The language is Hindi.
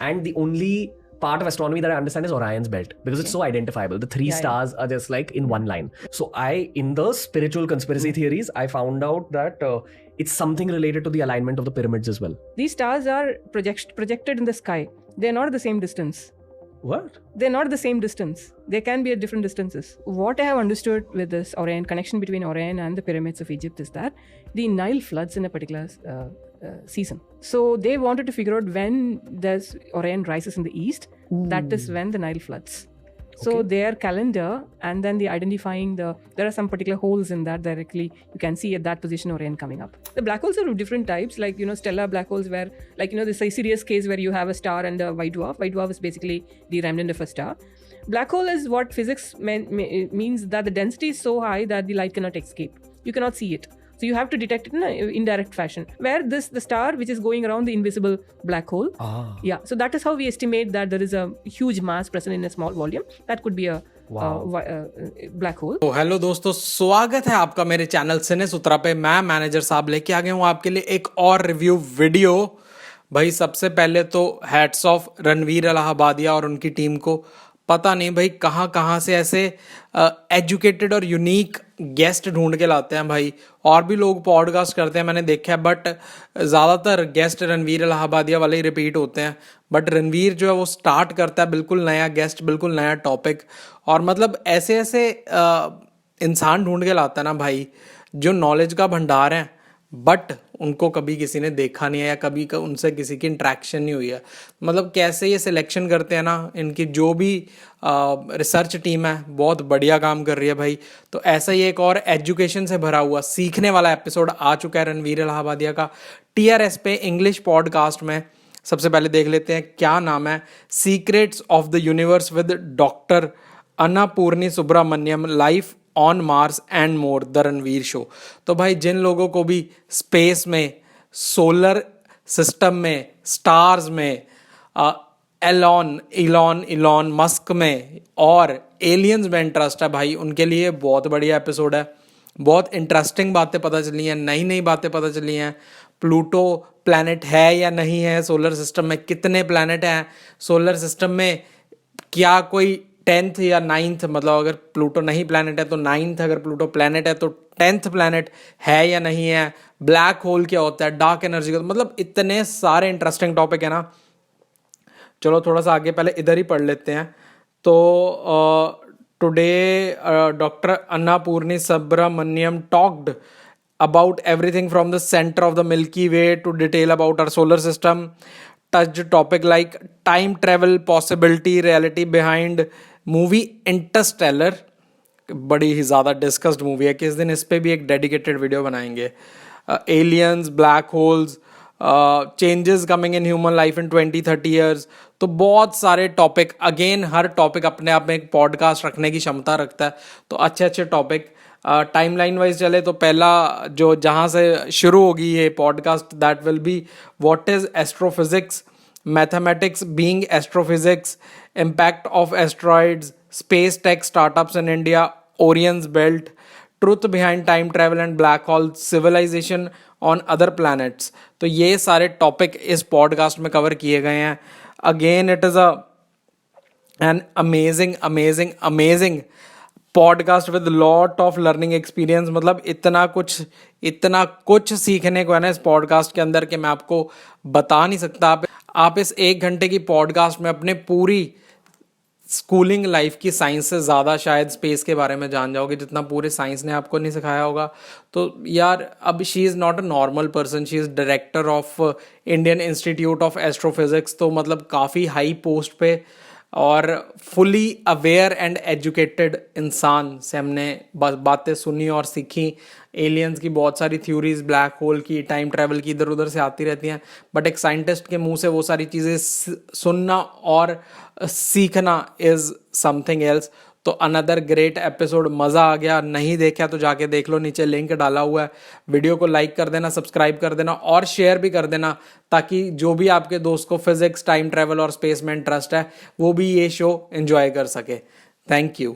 and the only part of astronomy that I understand is Orion's belt, because it's so identifiable. The three stars are just like in one line. So in the spiritual conspiracy theories, I found out that it's something related to the alignment of the pyramids as well. These stars are projected in the sky. They're not at the same distance. What? They're not at the same distance. They can be at different distances. What I have understood with this Orion connection between Orion and the pyramids of Egypt is that the Nile floods in a particular season. So they wanted to figure out when there's Orion rises in the east. That is when the Nile floods. So their calendar, and then the identifying there are some particular holes in that directly you can see at that position Orion coming up. The black holes are of different types, like stellar black holes, where the Sirius case where you have a star and a white dwarf. White dwarf is basically the remnant of a star. Black hole is what physics means that the density is so high that the light cannot escape. You cannot see it. So you have to detect it in an indirect fashion, where the star which is going around the invisible black hole. So that is how we estimate that there is a huge mass present in a small volume. That could be a black hole. तो हेलो दोस्तों, स्वागत है आपका मेरे चैनल सिने सूत्रा पे। मैं मैनेजर साहब लेके आ गया हूँ आपके लिए एक और रिव्यू वीडियो। भाई सबसे पहले तो हैट्स ऑफ रणवीर इलाहाबादिया और उनकी टीम को। पता नहीं भाई कहाँ से ऐसे एजुकेटेड और यूनिक गेस्ट ढूंढ के लाते हैं भाई। और भी लोग पॉडकास्ट करते हैं मैंने देखा है, बट ज़्यादातर गेस्ट रणवीर इलाहाबादिया वाले ही रिपीट होते हैं। बट रणवीर जो है वो स्टार्ट करता है बिल्कुल नया गेस्ट, बिल्कुल नया टॉपिक। और मतलब ऐसे इंसान ढूंढ के लाता है ना भाई, जो नॉलेज का भंडार है, बट उनको कभी किसी ने देखा नहीं है या कभी उनसे किसी की इंट्रैक्शन नहीं हुई है। मतलब कैसे ये सिलेक्शन करते हैं ना, इनकी जो भी रिसर्च टीम है बहुत बढ़िया काम कर रही है भाई। तो ऐसा ही एक और एजुकेशन से भरा हुआ सीखने वाला एपिसोड आ चुका है रणवीर इलाहाबादिया का TRS पे इंग्लिश पॉडकास्ट में। सबसे पहले देख लेते हैं क्या नाम है, secrets of the universe with doctor Annapurni Subramaniam, life on Mars and more, the Ranveer show. तो भाई जिन लोगों को भी स्पेस में, सोलर सिस्टम में, स्टार्स में, इलॉन मस्क में और एलियंस में इंटरेस्ट है भाई, उनके लिए बहुत बढ़िया एपिसोड है। बहुत इंटरेस्टिंग बातें पता चली हैं, नई बातें पता चली हैं। प्लूटो प्लैनेट है या नहीं है सोलर सिस्टम में, कितने प्लैनेट हैं सोलर सिस्टम में, क्या कोई 10th या 9th, मतलब अगर प्लूटो नहीं प्लैनेट है तो 9th, अगर प्लूटो प्लैनेट है तो 10th प्लैनेट है या नहीं है, ब्लैक होल क्या होता है, डार्क एनर्जी का, मतलब इतने सारे इंटरेस्टिंग टॉपिक है ना। चलो थोड़ा सा आगे पहले इधर ही पढ़ लेते हैं। तो today doctor Annapurni Subramaniam talked about everything from the center of the Milky Way to detail about our solar system, touched topic like time travel possibility, reality behind movie Interstellar, बड़ी ही ज़्यादा डिस्कस्ड मूवी है, किस दिन इस पे भी एक डेडिकेटेड वीडियो बनाएंगे। Aliens, black holes, changes coming in human life in 20-30 years. तो बहुत सारे टॉपिक, अगेन हर टॉपिक अपने आप में एक पॉडकास्ट रखने की क्षमता रखता है। तो अच्छे टॉपिक टाइमलाइन वाइज चले तो पहला जो जहाँ से शुरू होगी ये podcast, that will be what is astrophysics, mathematics being astrophysics, impact of asteroids, space tech startups in India, Orion's belt, truth behind time travel and black hole, civilization on other planets. तो ये सारे टॉपिक इस पॉडकास्ट में कवर किए गए हैं। Again it is an amazing podcast with lot of learning experience. मतलब इतना कुछ सीखने को है ना इस पॉडकास्ट के अंदर कि मैं आपको बता नहीं सकता। आप इस 1 घंटे की पॉडकास्ट में अपने पूरी स्कूलिंग लाइफ की साइंस से ज़्यादा शायद स्पेस के बारे में जान जाओगे, जितना पूरे साइंस ने आपको नहीं सिखाया होगा। तो यार अब she is not a normal person, she is director of Indian institute of astrophysics. तो मतलब काफ़ी हाई पोस्ट पे और फुली अवेयर एंड एजुकेटेड इंसान से हमने बातें सुनी और सीखी। एलियंस की बहुत सारी थ्योरीज, ब्लैक होल की, टाइम ट्रैवल की इधर उधर से आती रहती हैं, बट एक साइंटिस्ट के मुंह से वो सारी चीज़ें सुनना और सीखना इज़ समथिंग एल्स। तो अनदर ग्रेट एपिसोड, मज़ा आ गया। नहीं देखा तो जाके देख लो, नीचे लिंक डाला हुआ है। वीडियो को लाइक कर देना, सब्सक्राइब कर देना और शेयर भी कर देना, ताकि जो भी आपके दोस्त को फिजिक्स, टाइम ट्रैवल और स्पेस में इंटरेस्ट है वो भी ये शो एंजॉय कर सके। Thank you.